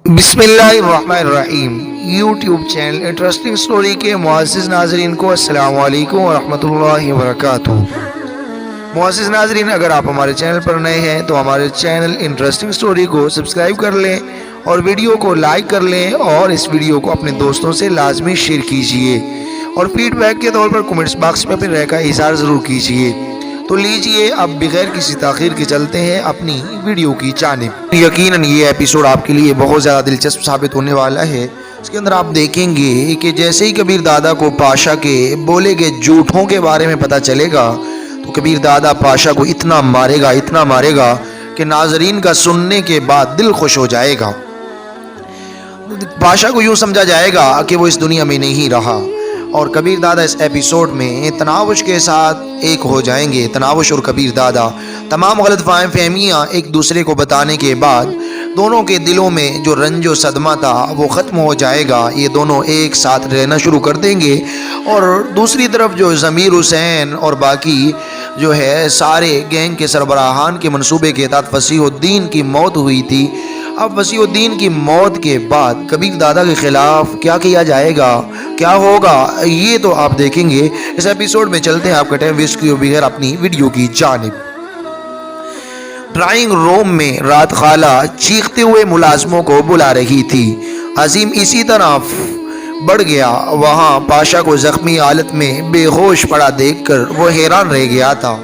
بسم اللہ الرحمن الرحیم یوٹیوب چینل انٹرسٹنگ سٹوری کے معزز ناظرین کو السلام علیکم ورحمۃ اللہ وبرکاتہ۔ معزز ناظرین، اگر آپ ہمارے چینل پر نئے ہیں تو ہمارے چینل انٹرسٹنگ سٹوری کو سبسکرائب کر لیں اور ویڈیو کو لائک کر لیں اور اس ویڈیو کو اپنے دوستوں سے لازمی شیئر کیجیے اور فیڈ بیک کے طور پر کمنٹس باکس میں اپنے رائے کا اظہار ضرور کیجیے۔ تو لیجئے اب بغیر کسی تاخیر کے چلتے ہیں اپنی ویڈیو کی جانب۔ یقیناً یہ ایپیسوڈ آپ کے لیے بہت زیادہ دلچسپ ثابت ہونے والا ہے۔ اس کے اندر آپ دیکھیں گے کہ جیسے ہی کبیر دادا کو پاشا کے بولے گئے جھوٹوں کے بارے میں پتہ چلے گا تو کبیر دادا پاشا کو اتنا مارے گا کہ ناظرین کا سننے کے بعد دل خوش ہو جائے گا۔ پاشا کو یوں سمجھا جائے گا کہ وہ اس دنیا میں نہیں رہا، اور کبیر دادا اس ایپیسوڈ میں تناوش کے ساتھ ایک ہو جائیں گے۔ تناوش اور کبیر دادا تمام غلط فہمیاں ایک دوسرے کو بتانے کے بعد دونوں کے دلوں میں جو رنج و صدمہ تھا وہ ختم ہو جائے گا۔ یہ دونوں ایک ساتھ رہنا شروع کر دیں گے، اور دوسری طرف جو ضمیر حسین اور باقی جو ہے سارے گینگ کے سربراہان کے منصوبے کے تحت وسیع الدین کی موت ہوئی تھی۔ اب وسیع الدین کی موت کے بعد کبیر دادا کے خلاف کیا کیا جائے گا، کیا ہوگا، یہ تو آپ دیکھیں گے۔ اس ایپیسوڈ میں چلتے ہیں آپ کا ٹائم ویسٹ کیے بغیر اپنی ویڈیو کی جانب۔ ڈرائنگ روم میں رات خالہ چیختے ہوئے ملازموں کو بلا رہی تھی۔ عظیم اسی طرح بڑھ گیا۔ وہاں پاشا کو زخمی حالت میں بے ہوش پڑا دیکھ کر وہ حیران رہ گیا تھا۔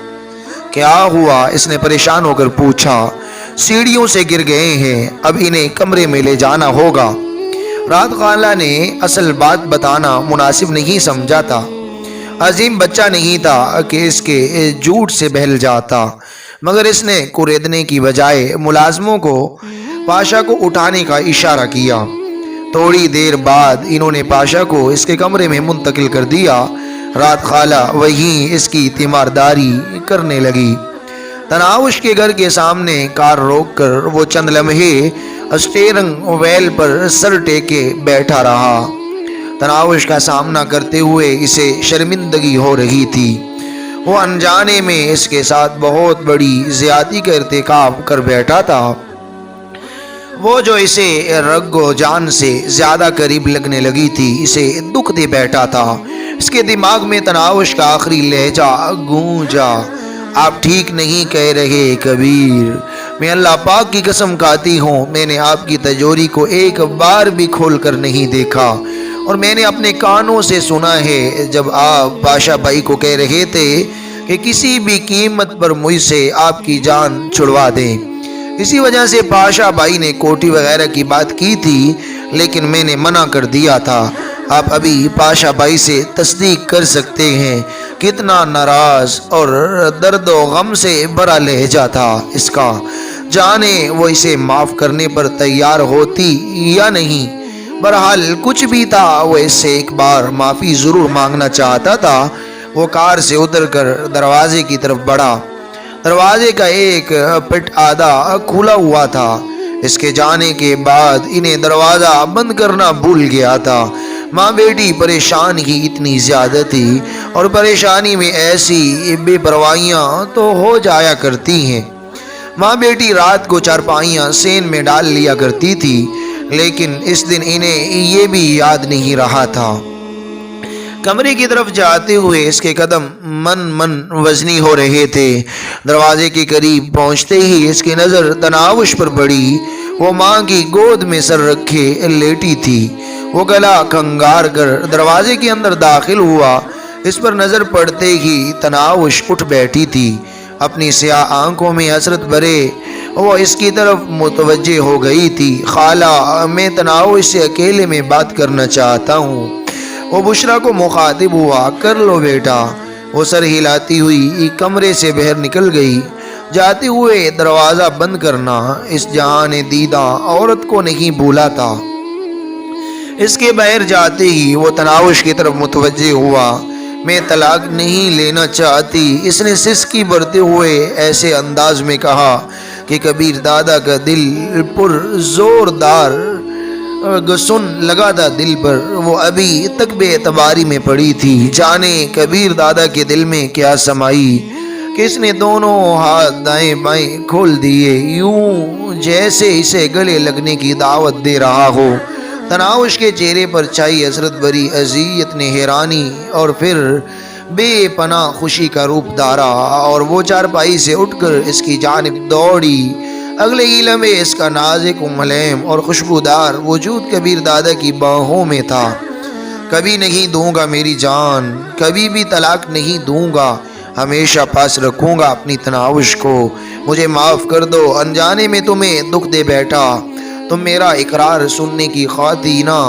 کیا ہوا؟ اس نے پریشان ہو کر پوچھا۔ سیڑھیوں سے گر گئے ہیں، اب انہیں کمرے میں لے جانا ہوگا۔ رات خالہ نے اصل بات بتانا مناسب نہیں سمجھا تھا۔ عظیم بچہ نہیں تھا کہ اس کے جھوٹ سے بہل جاتا، مگر اس نے کوریدنے کی بجائے ملازموں کو پاشا کو اٹھانے کا اشارہ کیا۔ تھوڑی دیر بعد انہوں نے پاشا کو اس کے کمرے میں منتقل کر دیا۔ رات خالہ وہیں اس کی تیمارداری کرنے لگی۔ تناوش کے گھر کے سامنے کار روک کر وہ چند لمحے اسٹیئرنگ وہیل پر سر ٹیکے بیٹھا رہا۔ تناوش کا سامنا کرتے ہوئے اسے شرمندگی ہو رہی تھی۔ وہ انجانے میں اس کے ساتھ بہت بڑی زیادتی کا ارتکاب کر بیٹھا تھا۔ وہ جو اسے رگ و جان سے زیادہ قریب لگنے لگی تھی، اسے دکھ دے بیٹھا تھا۔ اس کے دماغ میں تناوش کا آخری لہجہ گونجا۔ آپ ٹھیک نہیں کہہ رہے کبیر، میں اللہ پاک کی قسم کھاتی ہوں میں نے آپ کی تجوری کو ایک بار بھی کھول کر نہیں دیکھا، اور میں نے اپنے کانوں سے سنا ہے جب آپ پاشا بھائی کو کہہ رہے تھے کہ کسی بھی قیمت پر مجھ سے آپ کی جان چھڑوا دیں۔ اسی وجہ سے پاشا بھائی نے کوٹھی وغیرہ کی بات کی تھی، لیکن میں نے منع کر دیا تھا۔ آپ ابھی پاشا بھائی سے تصدیق کر سکتے ہیں کتنا ناراض اور درد و غم سے بھرا لہجہ تھا اس کا۔ جانے وہ اسے معاف کرنے پر تیار ہوتی یا نہیں، بہرحال کچھ بھی تھا، وہ اس سے ایک بار معافی ضرور مانگنا چاہتا تھا۔ وہ کار سے اتر کر دروازے کی طرف بڑھا۔ دروازے کا ایک پٹ آدھا کھلا ہوا تھا۔ اس کے جانے کے بعد انہیں دروازہ بند کرنا بھول گیا تھا۔ ماں بیٹی پریشان ہی اتنی زیادہ تھی، اور پریشانی میں ایسی بے پروائیاں تو ہو جایا کرتی ہیں۔ ماں بیٹی رات کو چارپائیاں سین میں ڈال لیا کرتی تھی، لیکن اس دن انہیں یہ بھی یاد نہیں رہا تھا۔ کمرے کی طرف جاتے ہوئے اس کے قدم من وزنی ہو رہے تھے۔ دروازے کے قریب پہنچتے ہی اس کی نظر تناوش پر پڑی۔ وہ ماں کی گود میں سر رکھے لیٹی تھی۔ وہ گلا کھنگار کر دروازے کے اندر داخل ہوا۔ اس پر نظر پڑتے ہی تناوش اٹھ بیٹھی تھی۔ اپنی سیاہ آنکھوں میں حسرت بھرے وہ اس کی طرف متوجہ ہو گئی تھی۔ خالہ، میں تناوش سے اکیلے میں بات کرنا چاہتا ہوں۔ وہ بشرا کو مخاطب ہوا۔ کر لو بیٹا۔ وہ سر ہلاتی ہوئی کمرے سے باہر نکل گئی۔ جاتے ہوئے دروازہ بند کرنا اس جہان دیدہ عورت کو نہیں بھولا تھا۔ اس کے باہر جاتے ہی وہ تناوش کی طرف متوجہ ہوا۔ میں طلاق نہیں لینا چاہتی، اس نے سسکی بھرتے ہوئے ایسے انداز میں کہا کہ کبیر دادا کا دل پر زوردار گسن لگا تھا دل پر۔ وہ ابھی تک بے اعتباری میں پڑی تھی۔ جانے کبیر دادا کے دل میں کیا سمائی۔ کہ اس نے دونوں ہاتھ دائیں بائیں کھول دیے، یوں جیسے اسے گلے لگنے کی دعوت دے رہا ہو۔ تناوش کے چہرے پر چھائی حسرت بری اذیت نے حیرانی اور پھر بے پناہ خوشی کا روپ دھارا، اور وہ چارپائی سے اٹھ کر اس کی جانب دوڑی۔ اگلے ہی لمحے اس کا نازک و ملائم اور خوشبودار وجود کبیر دادا کی باہوں میں تھا۔ کبھی نہیں دوں گا میری جان، کبھی بھی طلاق نہیں دوں گا، ہمیشہ پاس رکھوں گا اپنی تناوش کو، مجھے معاف کر دو، انجانے میں تمہیں دکھ دے بیٹھا، تم میرا اقرار سننے کی خاطینہ،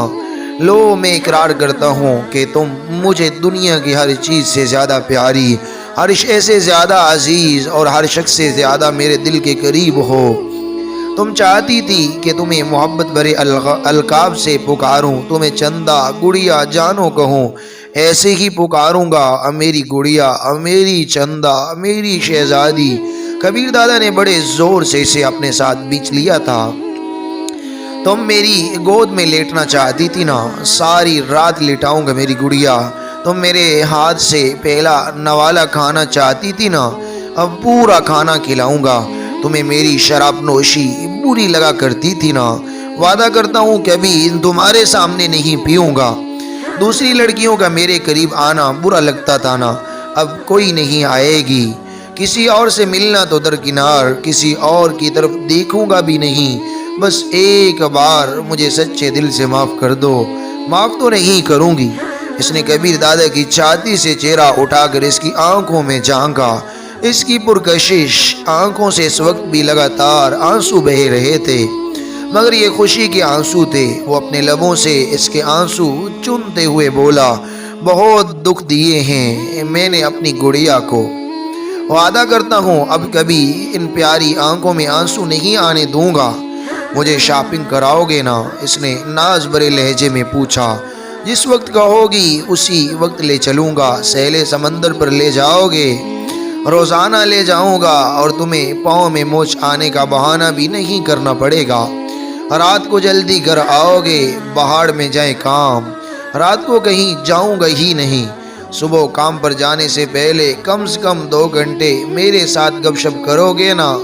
لو میں اقرار کرتا ہوں کہ تم مجھے دنیا کی ہر چیز سے زیادہ پیاری، ہر شے سے زیادہ عزیز اور ہر شخص سے زیادہ میرے دل کے قریب ہو۔ تم چاہتی تھی کہ تمہیں محبت بھرے القاب سے پکاروں، تمہیں چندہ گڑیا جانو کہوں، ایسے ہی پکاروں گا، میری گڑیا، میری چندہ، میری شہزادی۔ کبیر دادا نے بڑے زور سے اسے اپنے ساتھ بیچ لیا تھا۔ تم میری گود میں لیٹنا چاہتی تھی نا، ساری رات لیٹاؤں گا میری گڑیا۔ تم میرے ہاتھ سے پہلا نوالا کھانا چاہتی تھی نا، اب پورا کھانا کھلاؤں گا۔ تمہیں میری شراب نوشی بری لگا کرتی تھی نا، وعدہ کرتا ہوں کبھی تمہارے سامنے نہیں پیوں گا۔ دوسری لڑکیوں کا میرے قریب آنا برا لگتا تھا نا، اب کوئی نہیں آئے گی۔ کسی اور سے ملنا تو درکنار، کسی اور کی طرف دیکھوں گا بھی نہیں۔ بس ایک بار مجھے سچے دل سے معاف کر دو۔ معاف تو نہیں کروں گی۔ اس نے کبیر دادا کی چھاتی سے چہرہ اٹھا کر اس کی آنکھوں میں جھانکا۔ اس کی پرکشش آنکھوں سے اس وقت بھی لگاتار آنسو بہہ رہے تھے، مگر یہ خوشی کے آنسو تھے۔ وہ اپنے لبوں سے اس کے آنسو چنتے ہوئے بولا، بہت دکھ دیے ہیں میں نے اپنی گڑیا کو، وعدہ کرتا ہوں اب کبھی ان پیاری آنکھوں میں آنسو نہیں آنے دوں گا۔ مجھے شاپنگ کراؤ گے نا؟ اس نے ناز بھرے لہجے میں پوچھا۔ جس وقت کہو گی اسی وقت لے چلوں گا۔ سیلے سمندر پر لے جاؤ گے؟ روزانہ لے جاؤں گا، اور تمہیں پاؤں میں موچ آنے کا بہانہ بھی نہیں کرنا پڑے گا۔ رات کو جلدی گھر آؤ گے، پہاڑ میں جائیں کام، رات کو کہیں جاؤں گا ہی نہیں۔ صبح کام پر جانے سے پہلے کم سے کم 2 گھنٹے میرے ساتھ گپ شپ کرو گے نا؟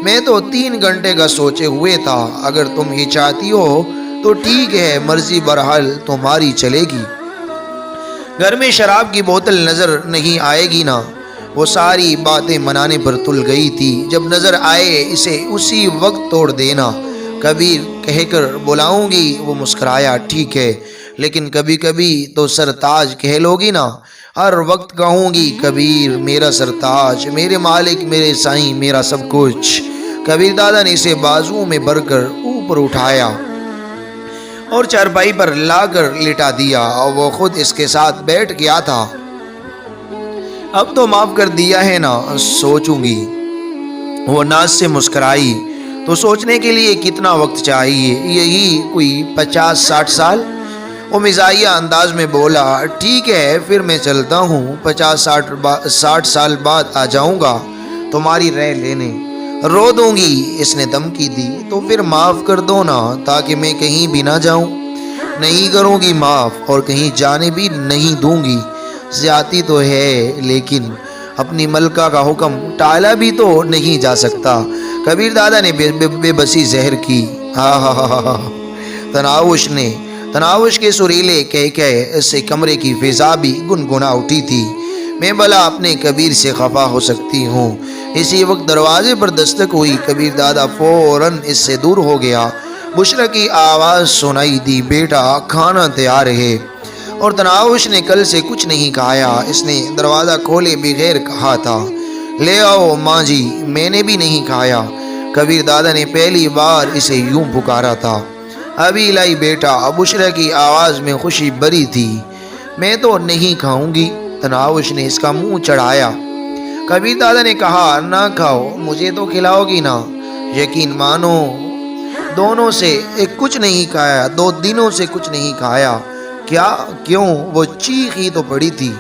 میں تو 3 گھنٹے کا سوچے ہوئے تھا۔ اگر تم ہی چاہتی ہو تو ٹھیک ہے، مرضی برحال تمہاری چلے گی۔ گھر میں شراب کی بوتل نظر نہیں آئے گی نا؟ وہ ساری باتیں منانے پر تل گئی تھی۔ جب نظر آئے اسے اسی وقت توڑ دینا۔ کبیر کہہ کر بلاؤں گی؟ وہ مسکرایا، ٹھیک ہے، لیکن کبھی کبھی تو سرتاج کہہ لو گی نا؟ ہر وقت کہوں گی کبیر میرا سرتاج، میرے مالک، میرے سائیں، میرا سب کچھ۔ کبیر دادا نے اسے بازوؤں میں بھر کر اوپر اٹھایا اور چارپائی پر لا کر لٹا دیا، اور وہ خود اس کے ساتھ بیٹھ گیا تھا۔ اب تو معاف کر دیا ہے نا؟ سوچوں گی۔ وہ ناز سے مسکرائی، تو سوچنے کے لیے کتنا وقت چاہیے؟ یہی کوئی 50-60 سال؟ وہ مزاحیہ انداز میں بولا، ٹھیک ہے پھر میں چلتا ہوں، 50-60 سال بعد آ جاؤں گا تمہاری رائے لینے۔ رو دوں گی؟ اس نے دھمکی دی۔ تو پھر معاف کر دو نا، تاکہ میں کہیں بھی نہ جاؤں۔ نہیں کروں گی معاف، اور کہیں جانے بھی نہیں دوں گی۔ زیادتی تو ہے، لیکن اپنی ملکہ کا حکم ٹالا بھی تو نہیں جا سکتا۔ کبیر دادا نے بے بسی ظاہر کی۔ تناوش کے سریلے کہہ سے کمرے کی فضا بھی گنگنا اٹھی تھی۔ میں بھلا اپنے کبیر سے خفا ہو سکتی ہوں؟ اسی وقت دروازے پر دستک ہوئی۔ کبیر دادا فوراً اس سے دور ہو گیا۔ بشرا کی آواز سنائی دی، بیٹا کھانا تیار ہے۔ اور تناوش نے کل سے کچھ نہیں کھایا۔ اس نے دروازہ کھولے بغیر کہا تھا، لے آؤ ماں جی، میں نے بھی نہیں کھایا۔ کبیر دادا نے پہلی بار اسے یوں پکارا تھا۔ ابھی لائی بیٹا، بشرا کی آواز میں خوشی بری تھی۔ میں تو نہیں کھاؤں گی۔ تناوش نے اس کا منہ چڑھایا۔ کبیر دادا نے کہا، نہ کھاؤ، مجھے تو کھلاؤ گی نا؟ یقین مانو دونوں سے کچھ نہیں کھایا، 2 دنوں سے کچھ نہیں کھایا۔ کیا؟ کیوں؟ وہ چیخ ہی تو پڑی تھی،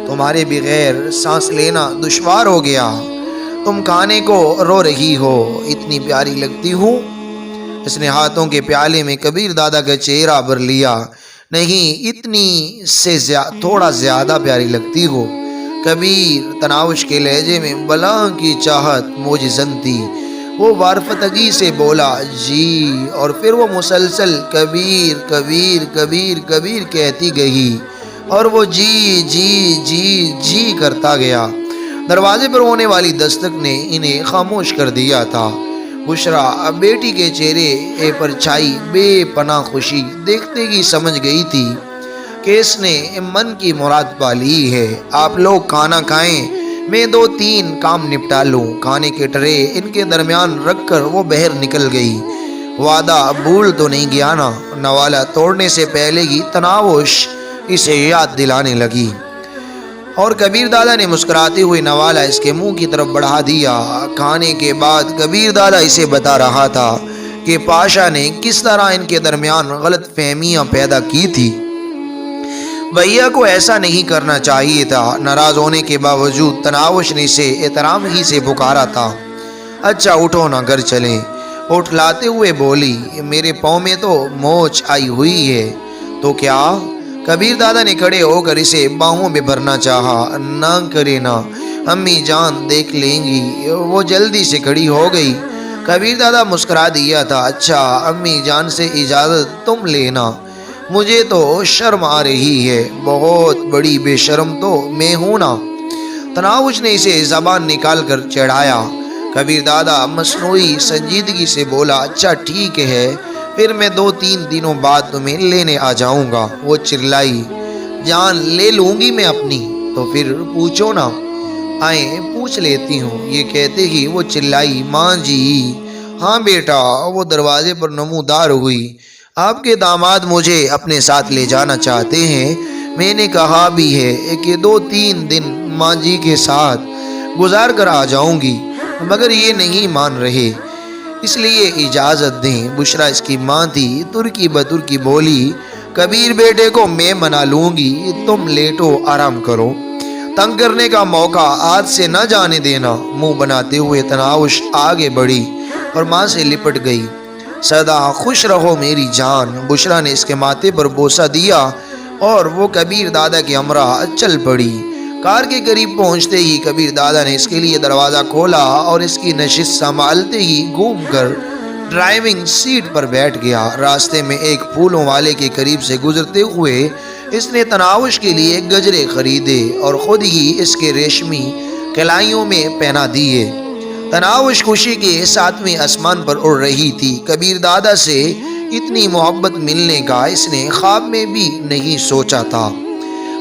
تمہارے بغیر سانس لینا دشوار ہو گیا، تم کھانے کو رو رہی ہو، اتنی پیاری لگتی ہوں۔ اس نے ہاتھوں کے پیالے میں کبیر دادا کا چہرہ بھر لیا۔ نہیں، اتنی سے تھوڑا زیادہ پیاری لگتی ہو۔ کبیر تناوش کے لہجے میں بلا کی چاہت موجزن تھی۔ وہ وارفتگی سے بولا جی، اور پھر وہ مسلسل کبیر کبیر کبیر کبیر کہتی گئی اور وہ جی جی جی جی کرتا گیا۔ دروازے پر ہونے والی دستک نے انہیں خاموش کر دیا تھا۔ بشرا بیٹی کے چہرے پر چھائی بے پناہ خوشی دیکھتے ہی سمجھ گئی تھی کہ اس نے من کی مراد پا لی ہے۔ آپ لوگ کھانا کھائیں، میں 2-3 کام نپٹا لوں۔ کھانے کے ٹرے ان کے درمیان رکھ کر وہ باہر نکل گئی۔ وعدہ بھول تو نہیں گیا نا؟ نوالہ توڑنے سے پہلے ہی تناوش اسے یاد دلانے لگی، اور کبیر دادا نے مسکراتے ہوئے نوالہ اس کے منہ کی طرف بڑھا دیا۔ کھانے کے بعد کبیر دادا اسے بتا رہا تھا کہ پاشا نے کس طرح ان کے درمیان غلط فہمیاں پیدا کی تھی۔ بھیا کو ایسا نہیں کرنا چاہیے تھا۔ ناراض ہونے کے باوجود تناوش نے اسے احترام ہی سے پکارا تھا۔ اچھا اٹھو نا، گھر چلیں۔ اٹھلاتے ہوئے بولی میرے پاؤں میں تو موچ آئی ہوئی ہے۔ تو کیا؟ کبیر دادا نے کھڑے ہو کر اسے باہوں میں بھرنا چاہا۔ نہ کرے نا، امی جان دیکھ لیں گی۔ وہ جلدی سے کھڑی ہو گئی۔ کبیر دادا مسکرا دیا تھا، اچھا امی جان سے اجازت تم لینا، مجھے تو شرم آ رہی ہے۔ بہت بڑی بے شرم تو میں ہوں نا؟ تناوش نے اسے زبان نکال کر چڑھایا۔ کبیر دادا مصنوعی سنجیدگی سے بولا اچھا ٹھیک ہے، پھر میں 2-3 دنوں بعد تمہیں لینے آ جاؤں گا۔ وہ چلائی جان لے لوں گی میں اپنی، تو پھر پوچھو نا، آئیں پوچھ لیتی ہوں۔ یہ کہتے ہی وہ چلائی ماں جی۔ ہاں بیٹا، وہ دروازے پر نمودار ہوئی، آپ کے داماد مجھے اپنے ساتھ لے جانا چاہتے ہیں۔ میں نے کہا بھی ہے کہ 2-3 دن ماں جی کے ساتھ گزار کر آ جاؤں گی، مگر یہ نہیں مان رہے، اس لیے اجازت دیں۔ بشرا اس کی ماں تھی۔ ترکی بترکی بولی کبیر بیٹے کو میں منا لوں گی، تم لیٹو آرام کرو، تنگ کرنے کا موقع آج سے نہ جانے دینا۔ منہ بناتے ہوئے تناوش آگے بڑھی اور ماں سے لپٹ گئی۔ سدا خوش رہو میری جان۔ بشرا نے اس کے ماتھے پر بوسہ دیا اور وہ کبیر دادا کے ہمراہ چل پڑی۔ کار کے قریب پہنچتے ہی کبیر دادا نے اس کے لیے دروازہ کھولا اور اس کی نشست سنبھالتے ہی گھوم کر ڈرائیونگ سیٹ پر بیٹھ گیا۔ راستے میں ایک پھولوں والے کے قریب سے گزرتے ہوئے اس نے تناوش کے لیے گجرے خریدے اور خود ہی اس کے ریشمی کلائیوں میں پہنا دیے۔ تناوش خوشی کے 7ویں آسمان پر اڑ رہی تھی۔ کبیر دادا سے اتنی محبت ملنے کا اس نے خواب میں بھی نہیں سوچا تھا۔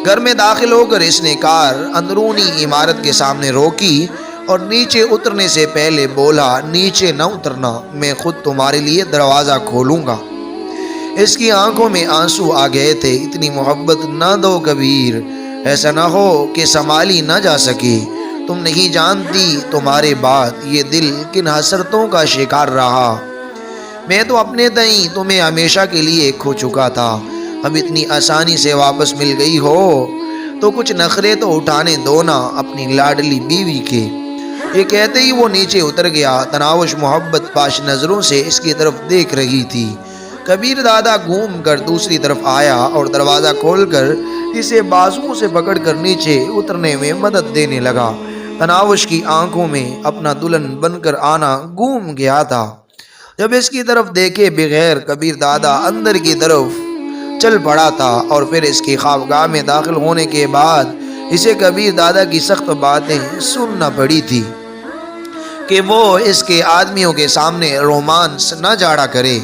گھر میں داخل ہو کر اس نے کار اندرونی عمارت کے سامنے روکی اور نیچے اترنے سے پہلے بولا نیچے نہ اترنا، میں خود تمہارے لیے دروازہ کھولوں گا۔ اس کی آنکھوں میں آنسو آ گئے تھے۔ اتنی محبت نہ دو کبیر، ایسا نہ ہو کہ سنبھالی نہ جا سکے۔ تم نہیں جانتی تمہارے بعد یہ دل کن حسرتوں کا شکار رہا۔ میں تو اپنے تئیں تمہیں ہمیشہ کے لیے کھو چکا تھا، اب اتنی آسانی سے واپس مل گئی ہو تو کچھ نخرے تو اٹھانے دو نا اپنی لاڈلی بیوی کے۔ یہ کہتے ہی وہ نیچے اتر گیا۔ تناوش محبت پاش نظروں سے اس کی طرف دیکھ رہی تھی۔ کبیر دادا گھوم کر دوسری طرف آیا اور دروازہ کھول کر اسے بازوؤں سے پکڑ کر نیچے اترنے میں مدد دینے لگا۔ تناوش کی آنکھوں میں اپنا دلہن بن کر آنا گھوم گیا تھا۔ جب اس کی طرف دیکھے بغیر کبیر دادا اندر کی طرف چل پڑا تھا، اور پھر اس کی خوابگاہ میں داخل ہونے کے بعد اسے کبیر دادا کی سخت باتیں سننا پڑی تھی کہ وہ اس کے آدمیوں کے سامنے رومانس نہ جاڑا کرے۔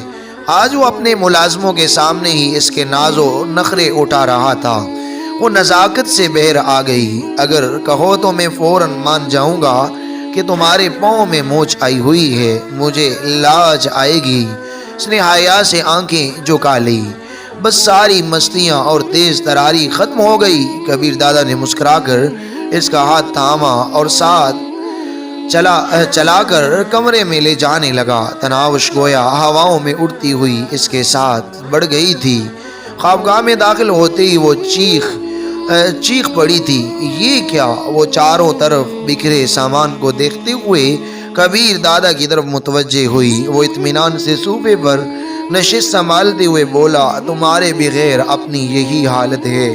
آج وہ اپنے ملازموں کے سامنے ہی اس کے ناز و نخرے اٹھا رہا تھا۔ وہ نزاکت سے بہر آ گئی، اگر کہو تو میں فوراً مان جاؤں گا کہ تمہارے پاؤں میں موچ آئی ہوئی ہے، مجھے لاج آئے گی۔ اس نے حیا سے آنکھیں جھکا لی۔ بس ساری مستیاں اور تیز تراری ختم ہو گئی۔ کبیر دادا نے مسکرا کر اس کا ہاتھ تھاما اور ساتھ چلا کر کمرے میں لے جانے لگا۔ تناوش گویا ہواؤں میں اڑتی ہوئی اس کے ساتھ بڑھ گئی تھی۔ خوابگاہ میں داخل ہوتے ہی وہ چیخ پڑی تھی، یہ کیا؟ وہ چاروں طرف بکھرے سامان کو دیکھتے ہوئے کبیر دادا کی طرف متوجہ ہوئی۔ وہ اطمینان سے صوفے پر نشست سنبھالتے ہوئے بولا تمہارے بغیر اپنی یہی حالت ہے،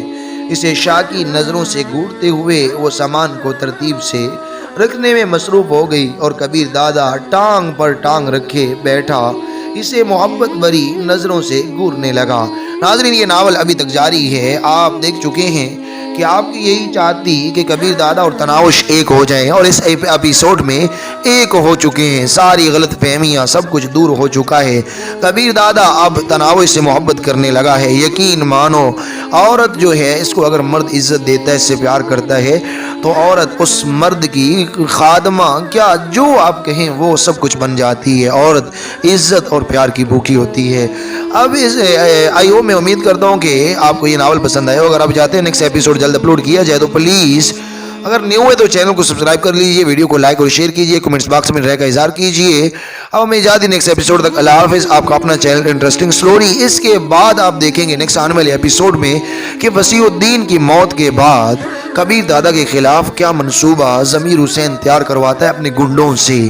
اسے شاکی نظروں سے گھورتے ہوئے وہ سامان کو ترتیب سے رکھنے میں مصروف ہو گئی اور کبیر دادا ٹانگ پر ٹانگ رکھے بیٹھا اسے محبت بھری نظروں سے گھورنے لگا۔ ناظرین، یہ ناول ابھی تک جاری ہے۔ آپ دیکھ چکے ہیں کہ آپ کی یہی چاہتی کہ کبیر دادا اور تناوش ایک ہو جائیں، اور اس ایپیسوڈ میں ایک ہو چکے ہیں۔ ساری غلط فہمیاں سب کچھ دور ہو چکا ہے۔ کبیر دادا اب تناوش سے محبت کرنے لگا ہے۔ یقین مانو، عورت جو ہے اس کو اگر مرد عزت دیتا ہے، اس سے پیار کرتا ہے، تو عورت اس مرد کی خادمہ، کیا جو آپ کہیں وہ سب کچھ بن جاتی ہے۔ عورت عزت اور پیار کی بھوکی ہوتی ہے۔ اب اس میں امید کرتا ہوں کہ آپ کو یہ ناول پسند آئے ہو۔ اگر آپ چاہتے ہیں نیکسٹ ایپیسوڈ جلد اپلوڈ کیا جائے تو پلیز اگر نیو ہے تو چینل کو سبسکرائب کر لیجئے، ویڈیو کو لائک اور شیئر کیجئے، کمنٹس باکس میں رائے کا اظہار کیجئے۔ اب ہمیں اجازت نیکسٹ ایپیسوڈ تک۔ اللہ حافظ۔ آپ کا اپنا چینل انٹرسٹنگ سٹوری۔ اس کے بعد آپ دیکھیں گے نیکسٹ آنے والے ایپیسوڈ میں کہ وسیع الدین کی موت کے بعد کبیر دادا کے خلاف کیا منصوبہ ضمیر حسین تیار کرواتا ہے اپنے گنڈوں سے۔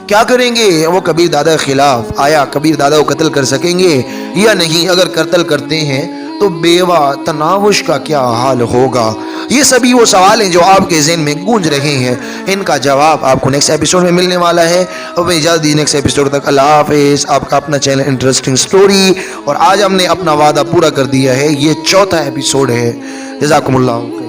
کیا کریں گے وہ کبیر دادا کے خلاف؟ آیا کبیر دادا کو قتل کر سکیں گے یا نہیں؟ اگر قتل کرتے ہیں تو بیوہ تناوش کا کیا حال ہوگا؟ یہ سبھی وہ سوال ہیں جو آپ کے ذہن میں گونج رہے ہیں۔ ان کا جواب آپ کو نیکسٹ ایپیسوڈ میں ملنے والا ہے۔ اب اجازت دیجیے نیکسٹ ایپیسوڈ تک۔ اللہ حافظ۔ آپ کا اپنا چینل انٹرسٹنگ سٹوری، اور آج ہم نے اپنا وعدہ پورا کر دیا ہے۔ یہ چوتھا ایپیسوڈ ہے۔ جزاکم اللہ خیر۔